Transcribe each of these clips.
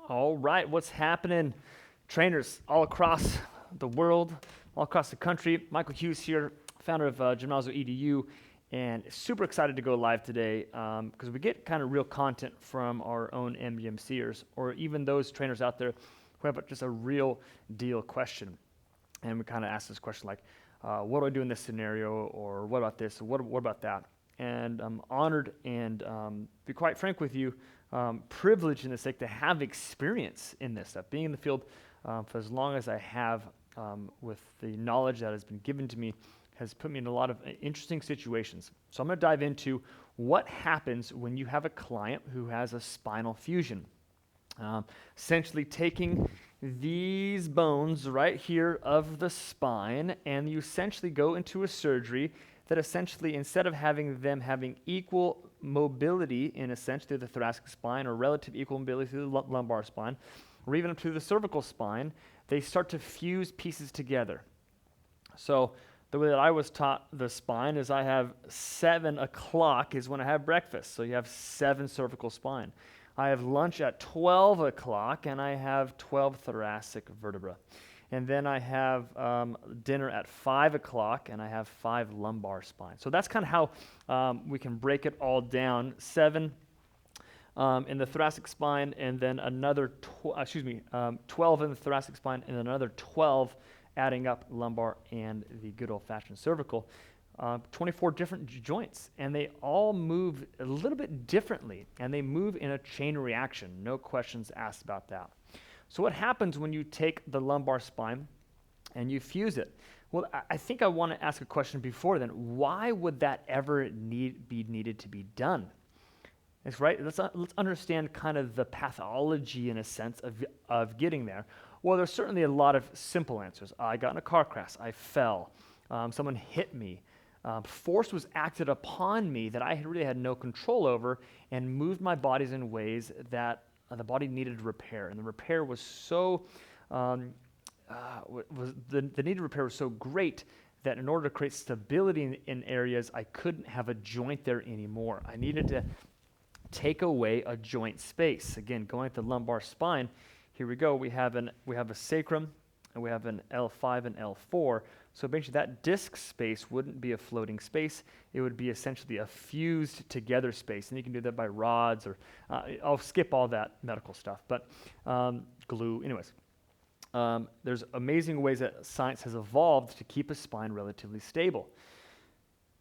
All right, what's happening? Trainers all across the world, all across the country. Michael Hughes here, founder of Gymnazo EDU, and super excited to go live today because we get kind of real content from our own MGMCers or even those trainers out there who have just a real deal question. And we kind of ask this question like, what do I do in this scenario? Or what about this? Or what about that? And I'm honored and be quite frank with you, privileged in the sake to have experience in this stuff, being in the field for as long as I have with the knowledge that has been given to me has put me in a lot of interesting situations. So I'm going to dive into what happens when you have a client who has a spinal fusion. Essentially taking these bones right here of the spine and you essentially go into a surgery that essentially instead of having them having equal mobility in a sense through the thoracic spine or relative equal mobility through the lumbar spine or even up to the cervical spine, they start to fuse pieces together. So the way that I was taught the spine is I have 7 o'clock is when I have breakfast. So you have 7 cervical spine. I have lunch at 12 o'clock and I have 12 thoracic vertebrae. And then I have dinner at 5 o'clock and I have 5 lumbar spine. So that's kind of how we can break it all down. 7 in the thoracic spine and then another 12 in the thoracic spine and another 12 adding up lumbar and the good old-fashioned cervical. 24 different joints, and they all move a little bit differently, and they move in a chain reaction. No questions asked about that. So what happens when you take the lumbar spine and you fuse it? Well, I think I want to ask a question before then. Why would that ever be needed to be done? That's right. Let's understand kind of the pathology in a sense of getting there. Well, there's certainly a lot of simple answers. I got in a car crash. I fell. Someone hit me. Force was acted upon me that I really had no control over and moved my bodies in ways that the body needed repair. And the repair was so, the needed repair was so great that in order to create stability in areas, I couldn't have a joint there anymore. I needed to take away a joint space. Again, going at the lumbar spine, here we go. We have a sacrum, and we have an L5 and L4. So basically that disc space wouldn't be a floating space. It would be essentially a fused together space. And you can do that by rods or, I'll skip all that medical stuff, but glue, anyways. There's amazing ways that science has evolved to keep a spine relatively stable.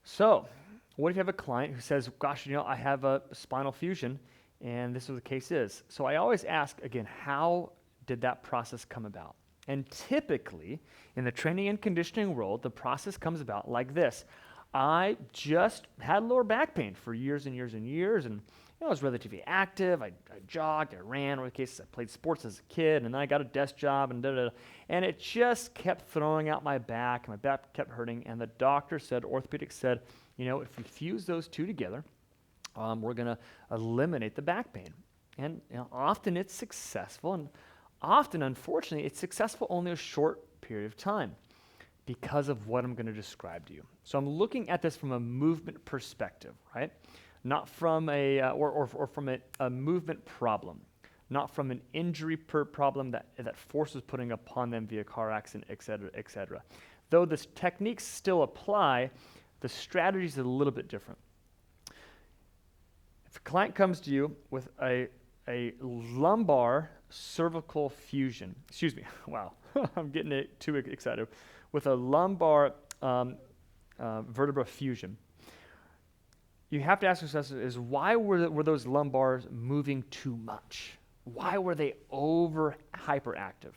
So what if you have a client who says, gosh, I have a spinal fusion and this is what the case is. So I always ask, again, how did that process come about? And typically, in the training and conditioning world, the process comes about like this. I just had lower back pain for years and years and years, and I was relatively active. I jogged, I ran, or in cases I played sports as a kid, and then I got a desk job, and and it just kept throwing out my back, and my back kept hurting, and the doctor said, orthopedics said, if we fuse those two together, we're going to eliminate the back pain. And often it's successful, and often, unfortunately, it's successful only a short period of time because of what I'm going to describe to you. So I'm looking at this from a movement perspective, right? Not from or from a movement problem, not from an injury problem that force is putting upon them via car accident, et cetera, et cetera. Though the techniques still apply, the strategy is a little bit different. If a client comes to you with a lumbar cervical fusion, wow, I'm getting too excited, with a lumbar vertebra fusion, you have to ask yourself is why were those lumbars moving too much? Why were they hyperactive?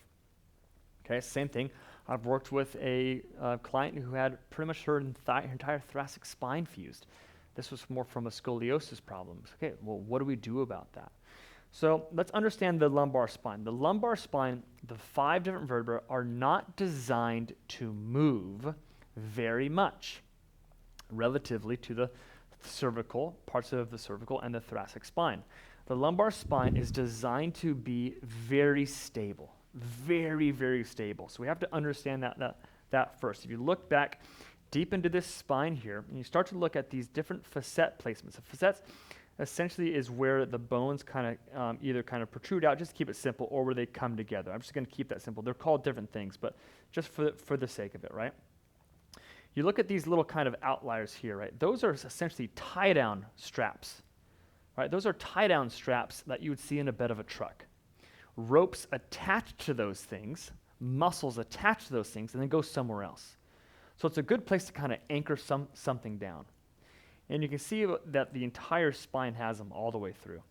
Okay, same thing. I've worked with a client who had pretty much her entire thoracic spine fused. This was more from a scoliosis problem. Okay, well, what do we do about that? So let's understand the lumbar spine. The lumbar spine, the 5 different vertebrae, are not designed to move very much relatively to the cervical, parts of the cervical and the thoracic spine. The lumbar spine is designed to be very stable, very, very stable. So we have to understand that first. If you look back deep into this spine here, and you start to look at these different facet placements. The facets, essentially is where the bones kind of either kind of protrude out, just to keep it simple, or where they come together. I'm just going to keep that simple. They're called different things, but just for the sake of it, right? You look at these little kind of outliers here, right? Those are essentially tie-down straps, right? Those are tie-down straps that you would see in a bed of a truck. Ropes attached to those things, muscles attached to those things, and then go somewhere else. So it's a good place to kind of anchor something down. And you can see that the entire spine has them all the way through.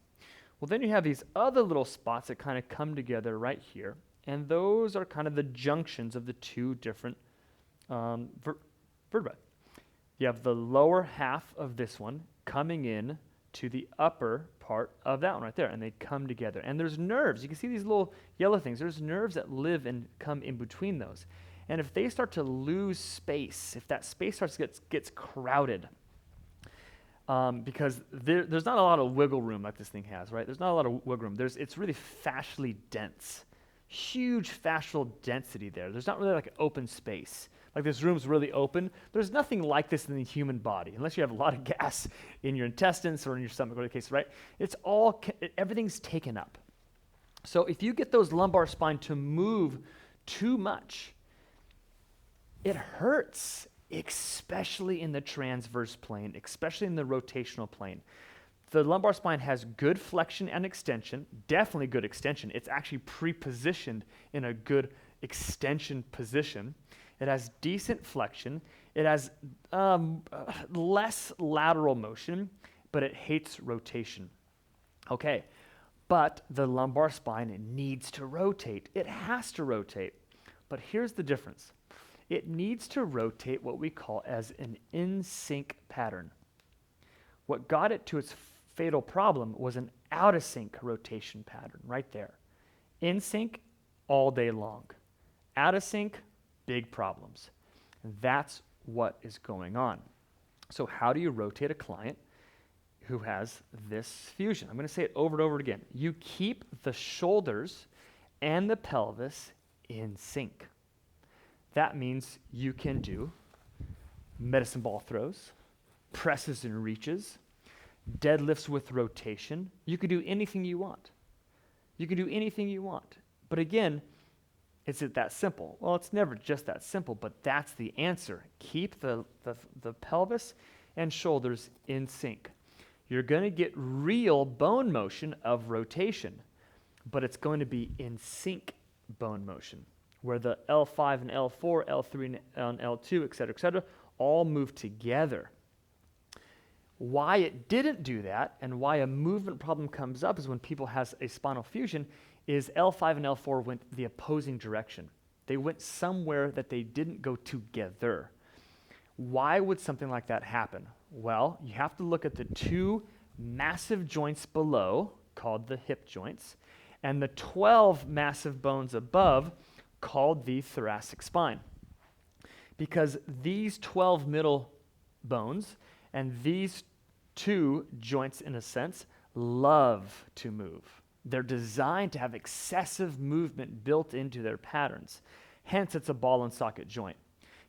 Well, then you have these other little spots that kind of come together right here, and those are kind of the junctions of the two different vertebrae. You have the lower half of this one coming in to the upper part of that one right there, and they come together. And there's nerves. You can see these little yellow things. There's nerves that live and come in between those. And if they start to lose space, if that space gets crowded, because there's not a lot of wiggle room like this thing has, right? There's not a lot of wiggle room. It's really fascially dense. Huge fascial density there. There's not really like an open space. Like this room's really open. There's nothing like this in the human body, unless you have a lot of gas in your intestines or in your stomach, whatever the case, right? Everything's taken up. So if you get those lumbar spine to move too much, it hurts, especially in the transverse plane, especially in the rotational plane. The lumbar spine has good flexion and extension, definitely good extension. It's actually pre-positioned in a good extension position. It has decent flexion. It has less lateral motion, but it hates rotation. Okay, but the lumbar spine needs to rotate. It has to rotate. But here's the difference. It needs to rotate what we call as an in-sync pattern. What got it to its fatal problem was an out-of-sync rotation pattern right there. In sync all day long. Out of sync, big problems. That's what is going on. So how do you rotate a client who has this fusion? I'm going to say it over and over again. You keep the shoulders and the pelvis in sync. That means you can do medicine ball throws, presses and reaches, deadlifts with rotation. You can do anything you want. You can do anything you want. But again, is it that simple? Well, it's never just that simple, but that's the answer. Keep the pelvis and shoulders in sync. You're going to get real bone motion of rotation, but it's going to be in sync bone motion, where the L5 and L4, L3 and L2, et cetera, all move together. Why it didn't do that and why a movement problem comes up is when people has a spinal fusion is L5 and L4 went the opposing direction. They went somewhere that they didn't go together. Why would something like that happen? Well, you have to look at the two massive joints below, called the hip joints, and the 12 massive bones above, called the thoracic spine. Because these 12 middle bones and these two joints, in a sense, love to move. They're designed to have excessive movement built into their patterns. Hence, it's a ball and socket joint.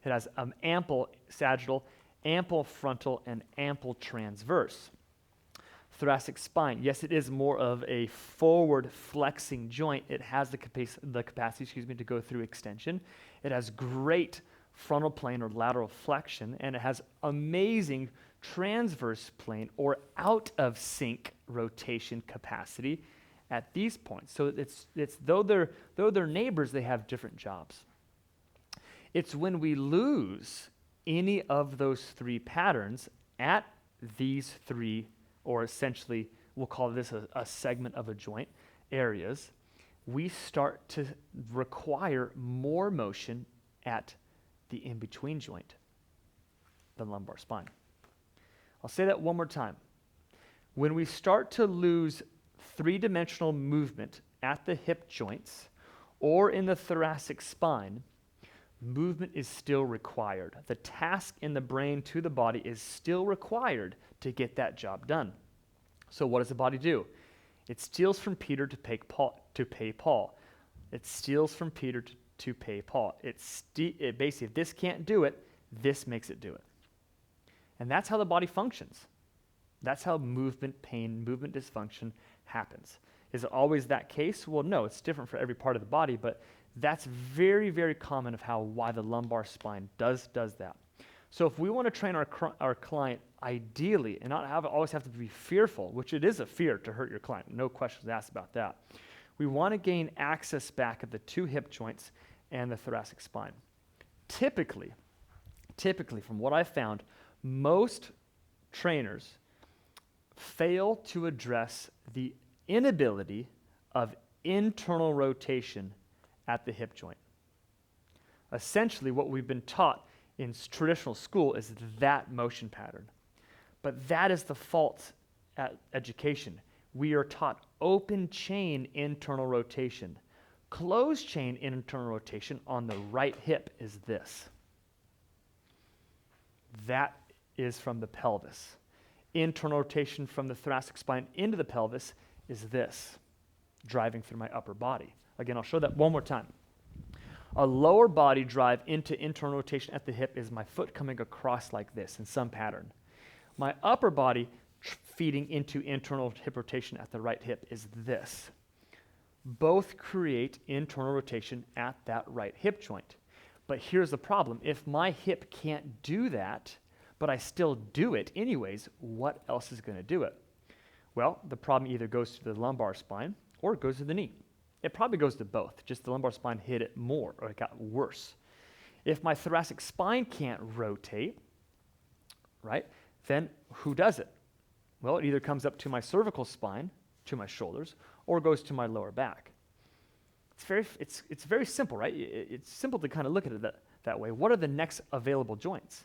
It has ample sagittal, ample frontal, and ample transverse. Thoracic spine, yes, it is more of a forward flexing joint. It has the capacity, to go through extension. It has great frontal plane or lateral flexion, and it has amazing transverse plane or out of sync rotation capacity at these points. So it's though they're neighbors, they have different jobs. It's when we lose any of those three patterns at these three, or essentially we'll call this a segment of a joint areas, we start to require more motion at the in-between joint, the lumbar spine. I'll say that one more time. When we start to lose three-dimensional movement at the hip joints or in the thoracic spine, movement is still required. The task in the brain to the body is still required to get that job done. So what does the body do? It steals from Peter to pay Paul. It steals from Peter to pay Paul. It basically, if this can't do it, this makes it do it. And that's how the body functions. That's how movement pain, movement dysfunction happens. Is it always that case? Well, no, it's different for every part of the body, but that's very, very common of why the lumbar spine does that. So if we want to train our client ideally and not always have to be fearful, which it is a fear to hurt your client, no questions asked about that. We want to gain access back of the two hip joints and the thoracic spine. Typically, from what I've found, most trainers fail to address the inability of internal rotation at the hip joint. Essentially, what we've been taught in traditional school is that motion pattern. But that is the fault at education. We are taught open chain internal rotation. Closed chain internal rotation on the right hip is this. That is from the pelvis. Internal rotation from the thoracic spine into the pelvis is this, driving through my upper body. Again, I'll show that one more time. A lower body drive into internal rotation at the hip is my foot coming across like this in some pattern. My upper body feeding into internal hip rotation at the right hip is this. Both create internal rotation at that right hip joint. But here's the problem. If my hip can't do that, but I still do it anyways, what else is going to do it? Well, the problem either goes to the lumbar spine or it goes to the knee. It probably goes to both, just the lumbar spine hit it more or it got worse. If my thoracic spine can't rotate, right, then who does it? Well, it either comes up to my cervical spine, to my shoulders, or goes to my lower back. It's very simple, right? It's simple to kind of look at it that way. What are the next available joints?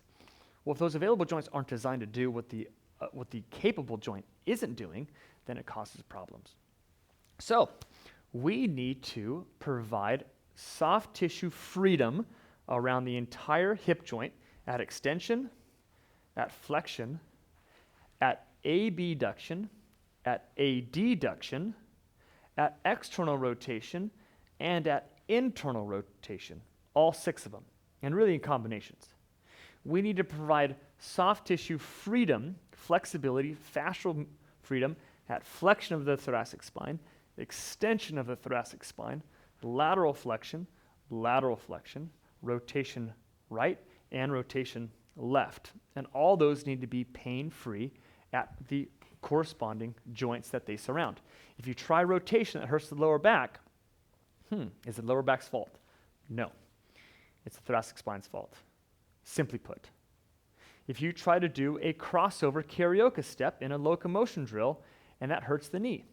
Well, if those available joints aren't designed to do what the capable joint isn't doing, then it causes problems. So we need to provide soft tissue freedom around the entire hip joint at extension, at flexion, at abduction, at adduction, at external rotation, and at internal rotation, all 6 of them, and really in combinations. We need to provide soft tissue freedom, flexibility, fascial freedom at flexion of the thoracic spine, extension of the thoracic spine, lateral flexion, rotation right, and rotation left. And all those need to be pain-free at the corresponding joints that they surround. If you try rotation that hurts the lower back, is it lower back's fault? No. It's the thoracic spine's fault. Simply put. If you try to do a crossover karaoke step in a locomotion drill and that hurts the knee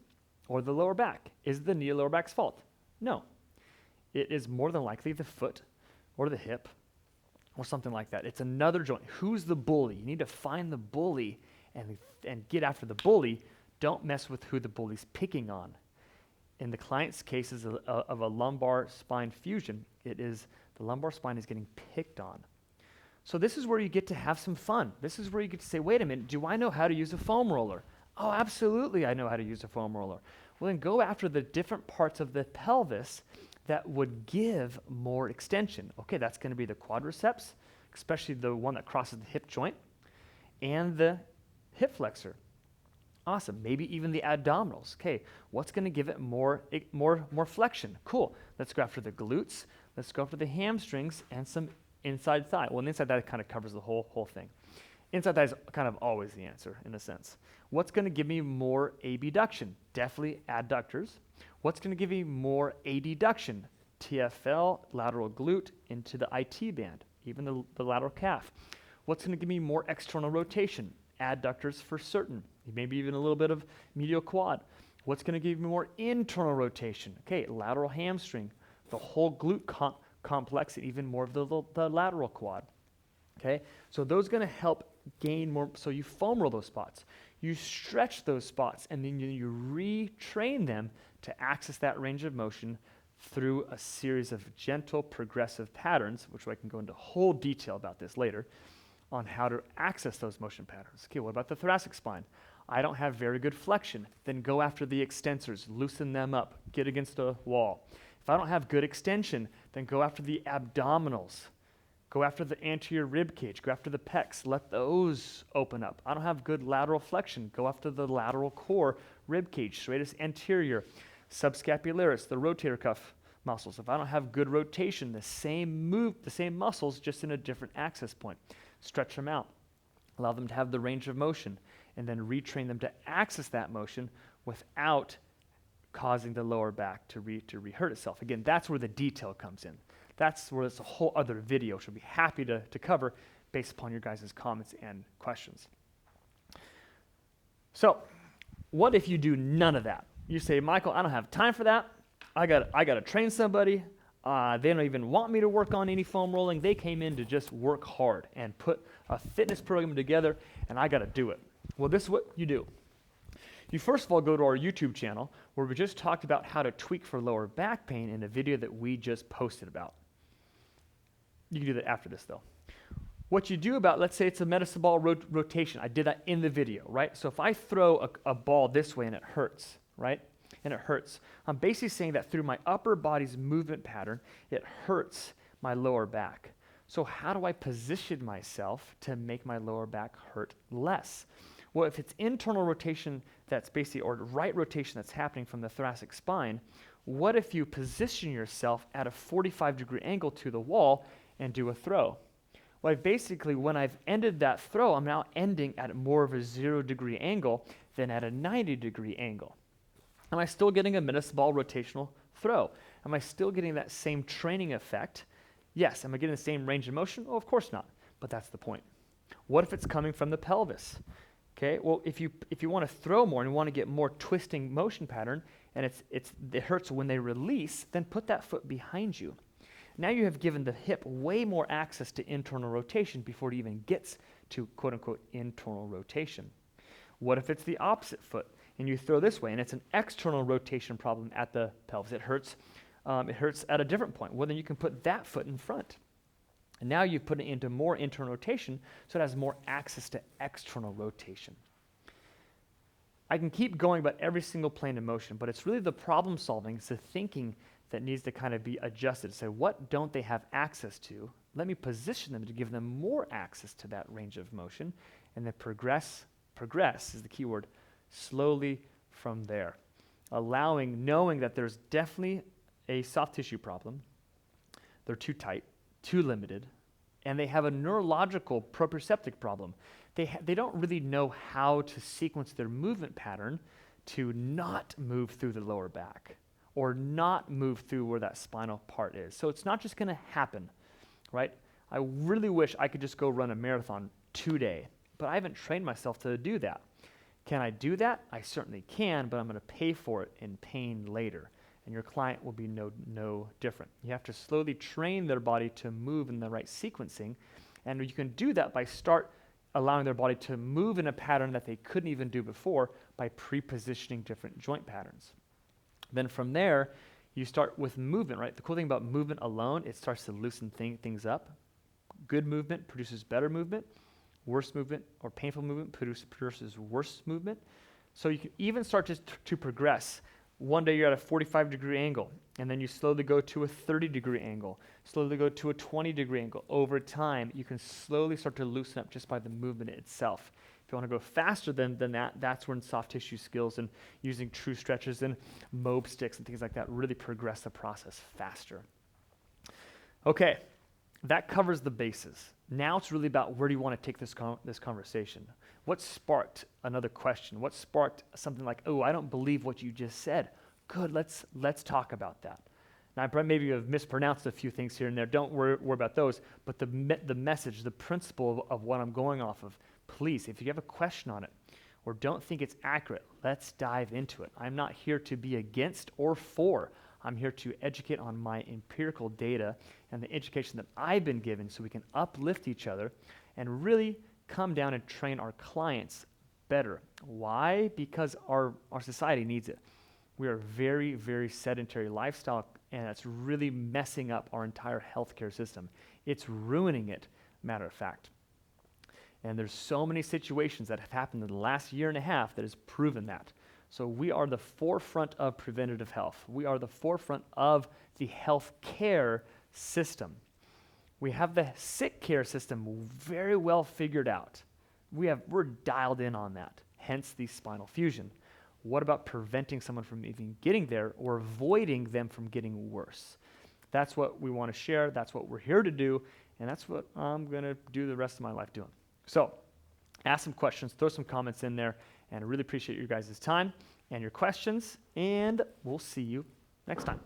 or the lower back, is the knee or lower back's fault? No. It is more than likely the foot or the hip or something like that. It's another joint. Who's the bully? You need to find the bully and get after the bully. Don't mess with who the bully's picking on. In the client's cases of a lumbar spine fusion, it is the lumbar spine is getting picked on. So this is where you get to have some fun. This is where you get to say, wait a minute, do I know how to use a foam roller? Oh, absolutely, I know how to use a foam roller. Well, then go after the different parts of the pelvis that would give more extension. Okay, that's going to be the quadriceps, especially the one that crosses the hip joint, and the hip flexor. Awesome. Maybe even the abdominals. Okay, what's going to give it more flexion? Cool. Let's go after the glutes. Let's go after the hamstrings and some inside thigh. Well, the inside thigh kind of covers the whole thing. Inside thigh is kind of always the answer in a sense. What's going to give me more abduction? Definitely adductors. What's going to give me more adduction? TFL, lateral glute into the IT band, even the lateral calf. What's going to give me more external rotation? Adductors for certain. Maybe even a little bit of medial quad. What's going to give me more internal rotation? Okay, lateral hamstring, the whole glute complex, and even more of the lateral quad. Okay, so those are going to help gain more. So you foam roll those spots, you stretch those spots, and then you retrain them to access that range of motion through a series of gentle progressive patterns, which I can go into whole detail about this later, on how to access those motion patterns. Okay, what about the thoracic spine? I don't have very good flexion. Then go after the extensors, loosen them up, get against a wall. If I don't have good extension, then go after the abdominals. Go after the anterior rib cage. Go after the pecs. Let those open up. I don't have good lateral flexion. Go after the lateral core, rib cage, serratus anterior, subscapularis, the rotator cuff muscles. If I don't have good rotation, the same muscles, just in a different access point. Stretch them out. Allow them to have the range of motion, and then retrain them to access that motion without causing the lower back to re-hurt itself. Again, that's where the detail comes in. That's where it's a whole other video, which I'll be happy to cover based upon your guys' comments and questions. So, what if you do none of that? You say, Michael, I don't have time for that. I got to train somebody. They don't even want me to work on any foam rolling. They came in to just work hard and put a fitness program together, and I got to do it. Well, this is what you do. You first of all go to our YouTube channel, where we just talked about how to tweak for lower back pain in a video that we just posted about. You can do that after this, though. What you do about, let's say it's a medicine ball rotation. I did that in the video, right? So if I throw a ball this way and it hurts, right? And it hurts. I'm basically saying that through my upper body's movement pattern, it hurts my lower back. So how do I position myself to make my lower back hurt less? Well, if it's internal rotation that's basically, or right rotation that's happening from the thoracic spine, what if you position yourself at a 45-degree angle to the wall and do a throw? Well, basically, when I've ended that throw, I'm now ending at more of a 0-degree angle than at a 90-degree angle. Am I still getting a medicine ball rotational throw? Am I still getting that same training effect? Yes. Am I getting the same range of motion? Oh, of course not, but that's the point. What if it's coming from the pelvis? Okay, well, if you want to throw more and you want to get more twisting motion pattern, and it hurts when they release, then put that foot behind you. Now you have given the hip way more access to internal rotation before it even gets to quote-unquote internal rotation. What if it's the opposite foot and you throw this way and it's an external rotation problem at the pelvis? It hurts at a different point. Well, then you can put that foot in front. And now you've put it into more internal rotation, so it has more access to external rotation. I can keep going about every single plane of motion, but it's really the problem solving, it's the thinking that needs to kind of be adjusted. So what don't they have access to? Let me position them to give them more access to that range of motion, and then progress is the key word, slowly from there. Knowing that there's definitely a soft tissue problem, they're too tight, too limited, and they have a neurological proprioceptive problem. They don't really know how to sequence their movement pattern to not move through the lower back or not move through where that spinal part is. So it's not just going to happen, right? I really wish I could just go run a marathon today, but I haven't trained myself to do that. Can I do that? I certainly can, but I'm going to pay for it in pain later. And your client will be no different. You have to slowly train their body to move in the right sequencing, and you can do that by start allowing their body to move in a pattern that they couldn't even do before by pre-positioning different joint patterns. Then from there, you start with movement, right? The cool thing about movement alone, it starts to loosen things up. Good movement produces better movement. Worse movement or painful movement produces worse movement. So you can even start to progress. One day you're at a 45-degree angle, and then you slowly go to a 30-degree angle, slowly go to a 20-degree angle. Over time, you can slowly start to loosen up just by the movement itself. If you want to go faster than that, that's when soft tissue skills and using true stretches and MOB sticks and things like that really progress the process faster. Okay, that covers the bases. Now it's really about where do you want to take this conversation? What sparked another question? What sparked something like, oh, I don't believe what you just said. Good, let's talk about that. Now, I maybe have mispronounced a few things here and there. Don't worry about those. But the message, the principle of what I'm going off of, please, if you have a question on it or don't think it's accurate, let's dive into it. I'm not here to be against or for. I'm here to educate on my empirical data and the education that I've been given so we can uplift each other and really come down and train our clients better. Why? Because our society needs it. We are very, very sedentary lifestyle, and it's really messing up our entire healthcare system. It's ruining it, matter of fact. And there's so many situations that have happened in the last year and a half that has proven that. So we are the forefront of preventative health. We are the forefront of the healthcare system. We have the sick care system very well figured out. We're dialed in on that, hence the spinal fusion. What about preventing someone from even getting there or avoiding them from getting worse? That's what we want to share. That's what we're here to do. And that's what I'm going to do the rest of my life doing. So ask some questions, throw some comments in there, and I really appreciate you guys' time and your questions. And we'll see you next time.